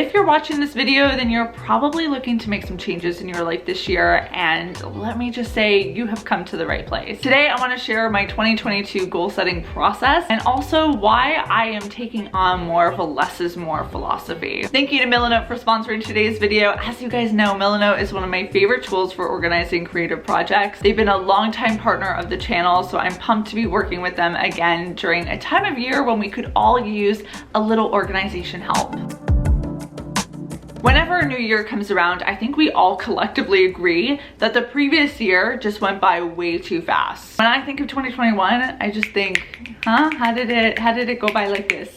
If you're watching this video, then you're probably looking to make some changes in your life this year, and let me just say, you have come to the right place. Today, I want to share my 2022 goal setting process and also why I am taking on more of a less is more philosophy. Thank you to Milanote for sponsoring today's video. As you guys know, Milanote is one of my favorite tools for organizing creative projects. They've been a longtime partner of the channel, so I'm pumped to be working with them again during a time of year when we could all use a little organization help. Whenever a new year comes around, I think we all collectively agree that the previous year just went by way too fast. When I think of 2021, I just think, how did it go by like this?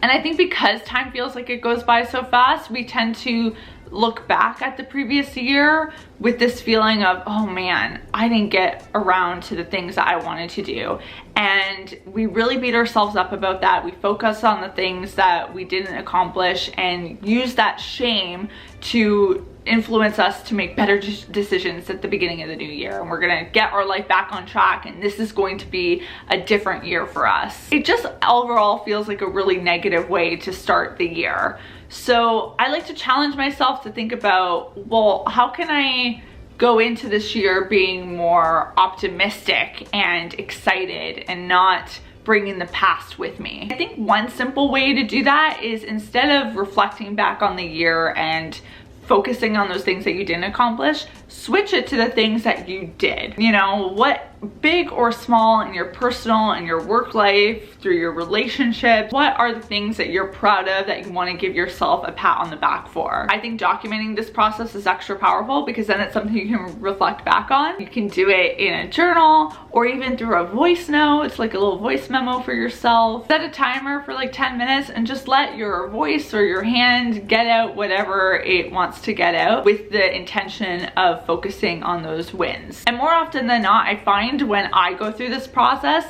And I think because time feels like it goes by so fast, we tend to look back at the previous year with this feeling of, oh man, I didn't get around to the things that I wanted to do. And we really beat ourselves up about that. We focus on the things that we didn't accomplish and use that shame to influence us to make better decisions at the beginning of the new year. And we're gonna get our life back on track, and this is going to be a different year for us. It just overall feels like a really negative way to start the year. So I like to challenge myself to think about, well, how can I go into this year being more optimistic and excited and not bringing the past with me? I think one simple way to do that is, instead of reflecting back on the year and focusing on those things that you didn't accomplish, switch it to the things that you did. You know, what big or small in your personal and your work life, through your relationships, what are the things that you're proud of that you want to give yourself a pat on the back for? I think documenting this process is extra powerful because then it's something you can reflect back on. You can do it in a journal or even through a voice note. It's like a little voice memo for yourself. Set a timer for like 10 minutes and just let your voice or your hand get out whatever it wants to get out, with the intention of focusing on those wins. And more often than not, I find when I go through this process,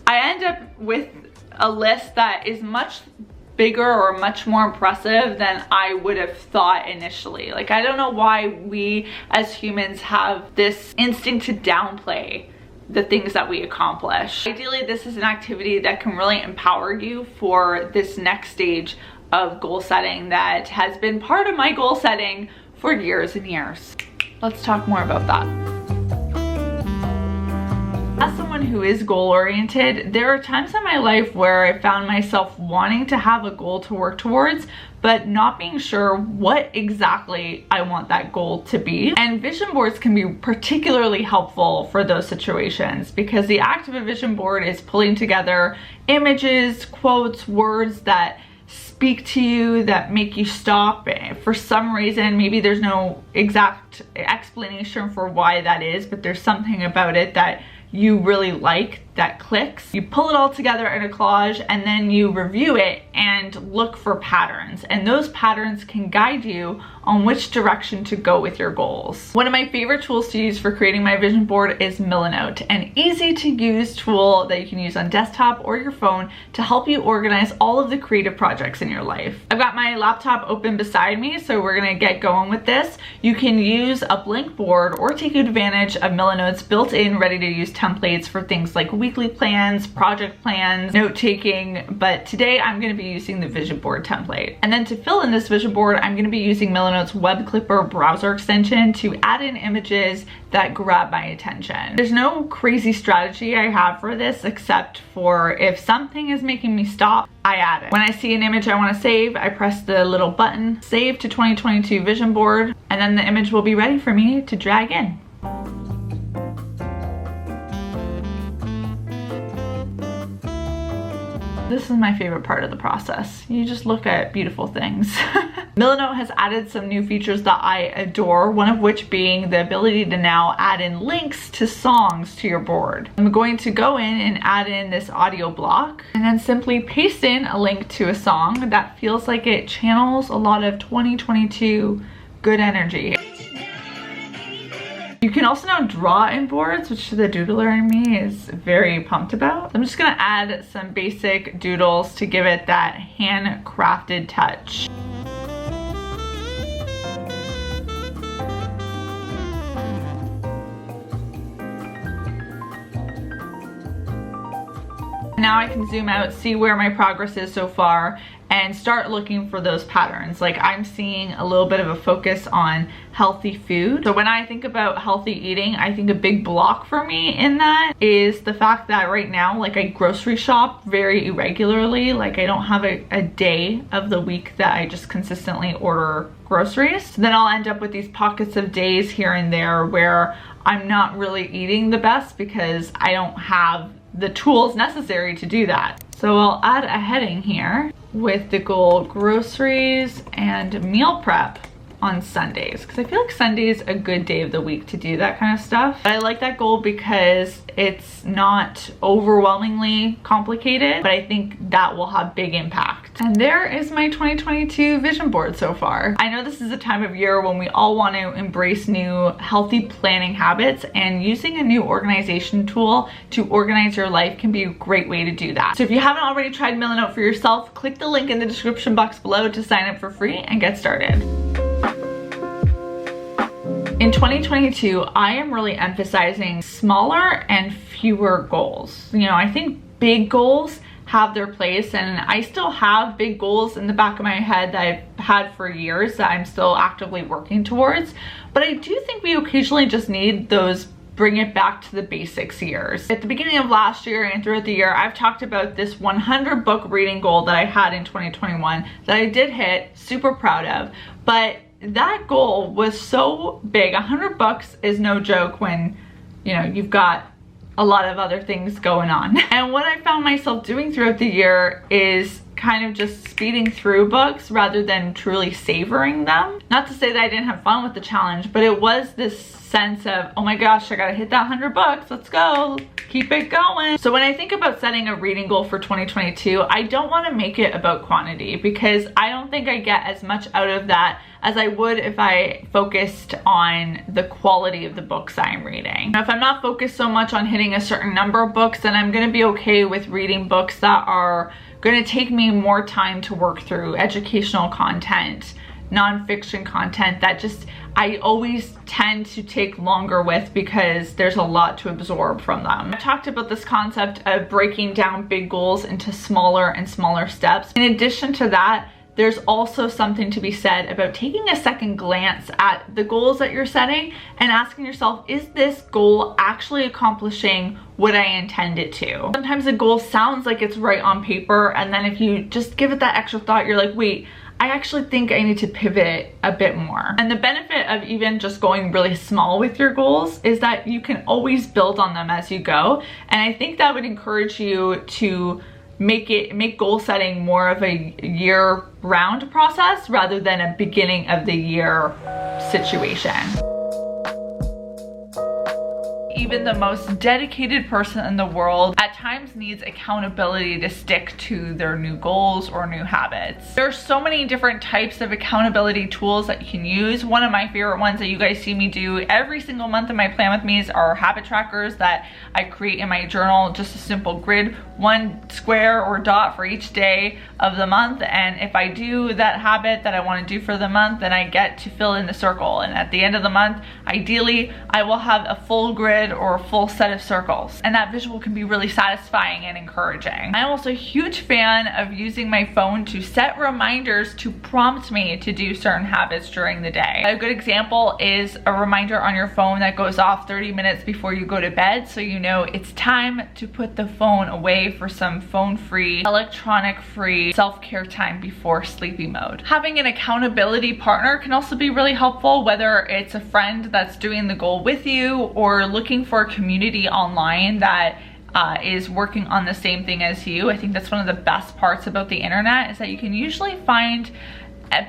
I end up with a list that is much bigger or much more impressive than I would have thought initially. Like, I don't know why we as humans have this instinct to downplay the things that we accomplish. Ideally, this is an activity that can really empower you for this next stage of goal setting that has been part of my goal setting for years and years. Let's talk more about that. As someone who is goal-oriented, there are times in my life where I found myself wanting to have a goal to work towards, but not being sure what exactly I want that goal to be. And vision boards can be particularly helpful for those situations, because the act of a vision board is pulling together images, quotes, words that speak to you, that make you stop for some reason. Maybe there's no exact explanation for why that is, but there's something about it that you really like that clicks. You pull it all together in a collage and then you review it and look for patterns, and those patterns can guide you on which direction to go with your goals. One of my favorite tools to use for creating my vision board is Milanote, an easy to use tool that you can use on desktop or your phone to help you organize all of the creative projects in your life. I've got my laptop open beside me, so we're gonna get going with this. You can use a blank board or take advantage of Milanote's built-in ready-to-use templates for things like weekly plans, project plans, note-taking, but today I'm going to be using the vision board template. And then to fill in this vision board, I'm going to be using Milanote's Web Clipper browser extension to add in images that grab my attention. There's no crazy strategy I have for this, except for if something is making me stop, I add it. When I see an image I want to save, I press the little button, Save to 2022 Vision Board, and then the image will be ready for me to drag in. This is my favorite part of the process. You just look at beautiful things. Milanote has added some new features that I adore, one of which being the ability to now add in links to songs to your board. I'm going to go in and add in this audio block and then simply paste in a link to a song that feels like it channels a lot of 2022 good energy. You can also now draw in boards, which the doodler in me is very pumped about. I'm just gonna add some basic doodles to give it that handcrafted touch. now I can zoom out, see where my progress is so far, and start looking for those patterns. Like I'm seeing a little bit of a focus on healthy food. So when I think about healthy eating, I think a big block for me in that is the fact that right now, like I grocery shop very irregularly. Like I don't have a day of the week that I just consistently order groceries. Then I'll end up with these pockets of days here and there where I'm not really eating the best because I don't have the tools necessary to do that. So I'll add a heading here with the goal groceries and meal prep on Sundays, because I feel like Sunday is a good day of the week to do that kind of stuff. But I like that goal because it's not overwhelmingly complicated, but I think that will have big impact. And there is my 2022 vision board so far. I know this is a time of year when we all want to embrace new healthy planning habits, and using a new organization tool to organize your life can be a great way to do that. So if you haven't already tried Milanote for yourself, click the link in the description box below to sign up for free and get started. In 2022, I am really emphasizing smaller and fewer goals. You know, I think big goals have their place, and I still have big goals in the back of my head that I've had for years that I'm still actively working towards. But I do think we occasionally just need those bring it back to the basics years. At the beginning of last year and throughout the year, I've talked about this 100 book reading goal that I had in 2021 that I did hit, super proud of. But that goal was so big. 100 books is no joke when, you know, you've got a lot of other things going on. And what I found myself doing throughout the year is kind of just speeding through books rather than truly savoring them. Not to say that I didn't have fun with the challenge, but it was this sense of, oh my gosh, I gotta hit that 100 books, let's go, keep it going. So when I think about setting a reading goal for 2022, I don't want to make it about quantity, because I don't think I get as much out of that as I would if I focused on the quality of the books I'm reading. Now, if I'm not focused so much on hitting a certain number of books, then I'm gonna be okay with reading books that are gonna take me more time to work through, educational content, nonfiction content that just I always tend to take longer with because there's a lot to absorb from them. I talked about this concept of breaking down big goals into smaller and smaller steps. In addition to that, there's also something to be said about taking a second glance at the goals that you're setting and asking yourself, is this goal actually accomplishing what I intend it to? Sometimes a goal sounds like it's right on paper, and then if you just give it that extra thought, you're like, wait, I actually think I need to pivot a bit more. And the benefit of even just going really small with your goals is that you can always build on them as you go. And I think that would encourage you to make goal setting more of a year-round process rather than a beginning of the year situation. Even the most dedicated person in the world at times needs accountability to stick to their new goals or new habits. There's so many different types of accountability tools that you can use. One of my favorite ones that you guys see me do every single month in my Plan With Me's are habit trackers that I create in my journal, just a simple grid, one square or dot for each day of the month. And if I do that habit that I want to do for the month, then I get to fill in the circle. And at the end of the month, ideally, I will have a full grid or a full set of circles, and that visual can be really satisfying and encouraging. I'm also a huge fan of using my phone to set reminders to prompt me to do certain habits during the day. A good example is a reminder on your phone that goes off 30 minutes before you go to bed, so you know it's time to put the phone away for some phone-free, electronic-free self-care time before sleepy mode. Having an accountability partner can also be really helpful, whether it's a friend that's doing the goal with you or looking for a community online that is working on the same thing as you. I think that's one of the best parts about the internet, is that you can usually find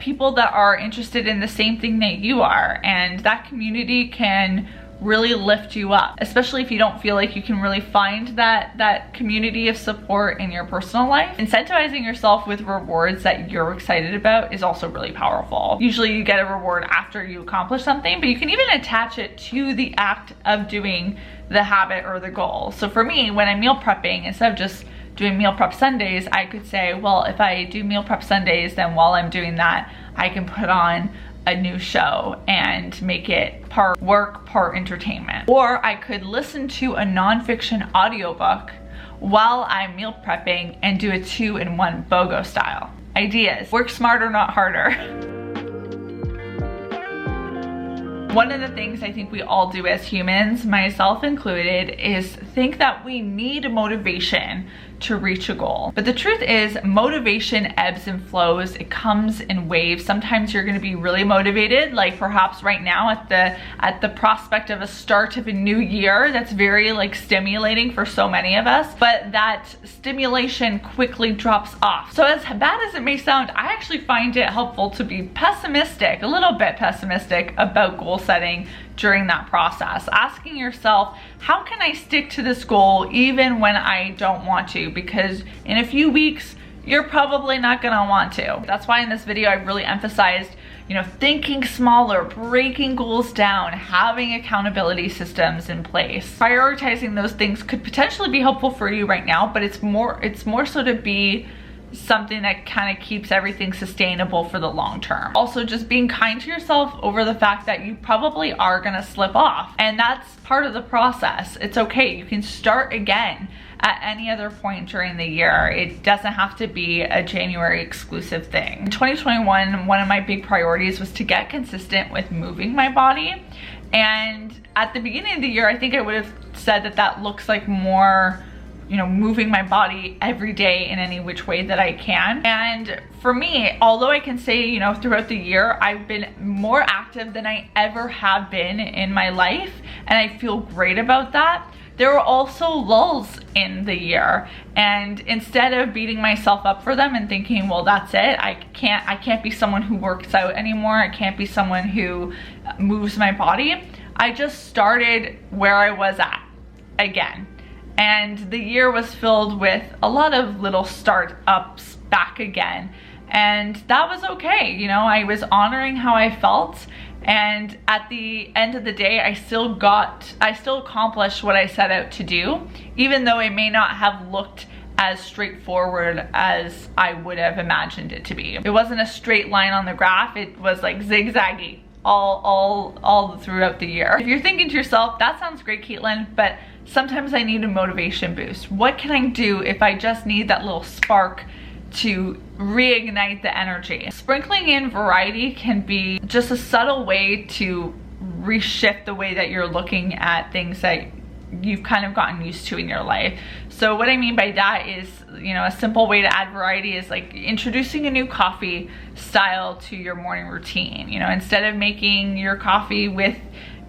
people that are interested in the same thing that you are, and that community can really lift you up, especially if you don't feel like you can really find that community of support in your personal life. Incentivizing yourself with rewards that you're excited about is also really powerful. Usually you get a reward after you accomplish something, but you can even attach it to the act of doing the habit or the goal. So for me, when I'm meal prepping, instead of just doing meal prep Sundays, I could say, well, if I do meal prep Sundays, then while I'm doing that, I can put on a new show and make it part work, part entertainment. Or I could listen to a nonfiction audiobook while I'm meal prepping and do a 2-in-1 BOGO style. Ideas: work smarter, not harder. One of the things I think we all do as humans, myself included, is think that we need motivation to reach a goal. But the truth is, motivation ebbs and flows. It comes in waves. Sometimes you're gonna be really motivated, like perhaps right now at the prospect of a start of a new year that's very like stimulating for so many of us, but that stimulation quickly drops off. So as bad as it may sound, I actually find it helpful to be pessimistic, a little bit pessimistic about goal setting during that process. Asking yourself, how can I stick to this goal even when I don't want to? Because in a few weeks, you're probably not gonna want to. That's why in this video, I really emphasized, you know, thinking smaller, breaking goals down, having accountability systems in place. Prioritizing those things could potentially be helpful for you right now, but it's more so to be something that kind of keeps everything sustainable for the long term. Also, just being kind to yourself over the fact that you probably are gonna slip off, and that's part of the process. It's okay, you can start again at any other point during the year. It doesn't have to be a January exclusive thing. In 2021, one of my big priorities was to get consistent with moving my body. And at the beginning of the year, I think I would have said that that looks like more, you know, moving my body every day in any which way that I can. And for me, although I can say, you know, throughout the year, I've been more active than I ever have been in my life, and I feel great about that. There were also lulls in the year, and instead of beating myself up for them and thinking, well, that's it, I can't be someone who works out anymore, I can't be someone who moves my body, I just started where I was at again. And the year was filled with a lot of little startups back again. And that was okay. You know, I was honoring how I felt. And at the end of the day, I still accomplished what I set out to do, even though it may not have looked as straightforward as I would have imagined it to be. It wasn't a straight line on the graph. It was like zigzaggy all throughout the year. If you're thinking to yourself, that sounds great, Caitlin, but sometimes I need a motivation boost. What can I do if I just need that little spark to reignite the energy? Sprinkling in variety can be just a subtle way to reshift the way that you're looking at things that you've kind of gotten used to in your life. So what I mean by that is, you know, a simple way to add variety is like introducing a new coffee style to your morning routine. You know, instead of making your coffee with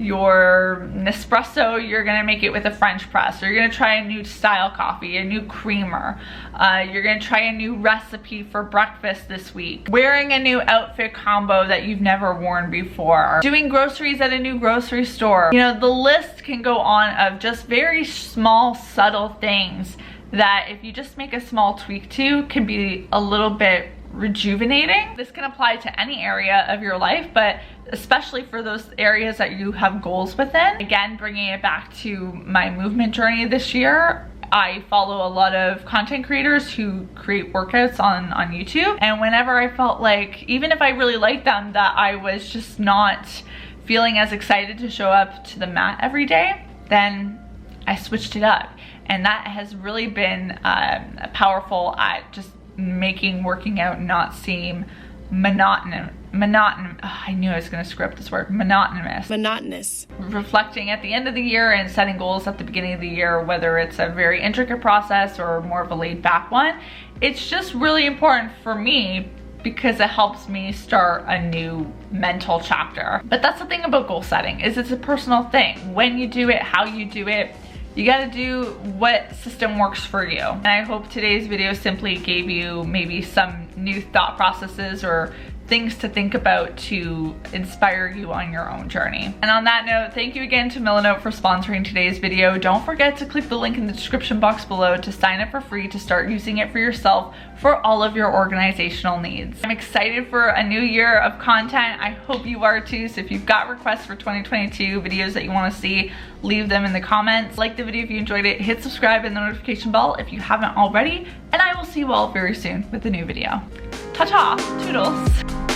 your Nespresso, you're gonna make it with a French press, or you're gonna try a new style coffee, a new creamer. You're gonna try a new recipe for breakfast this week. Wearing a new outfit combo that you've never worn before. Doing groceries at a new grocery store. You know, the list can go on of just very small, subtle things that if you just make a small tweak to, can be a little bit rejuvenating. This can apply to any area of your life, but especially for those areas that you have goals within. Again, bringing it back to my movement journey this year, I follow a lot of content creators who create workouts on YouTube, and whenever I felt like, even if I really liked them, that I was just not feeling as excited to show up to the mat every day, then I switched it up. And that has really been powerful at just making working out not seem monotonous. I knew I was gonna screw up this word. Monotonous. Reflecting at the end of the year and setting goals at the beginning of the year, whether it's a very intricate process or more of a laid back one, it's just really important for me because it helps me start a new mental chapter. But that's the thing about goal setting, is it's a personal thing. When you do it, how you do it, you gotta do what system works for you. And I hope today's video simply gave you maybe some new thought processes or things to think about to inspire you on your own journey. And on that note, thank you again to Milanote for sponsoring today's video. Don't forget to click the link in the description box below to sign up for free to start using it for yourself for all of your organizational needs. I'm excited for a new year of content. I hope you are too. So if you've got requests for 2022 videos that you want to see, leave them in the comments. Like the video if you enjoyed it, hit subscribe and the notification bell if you haven't already, and I will see you all very soon with a new video. Ta-ta, toodles.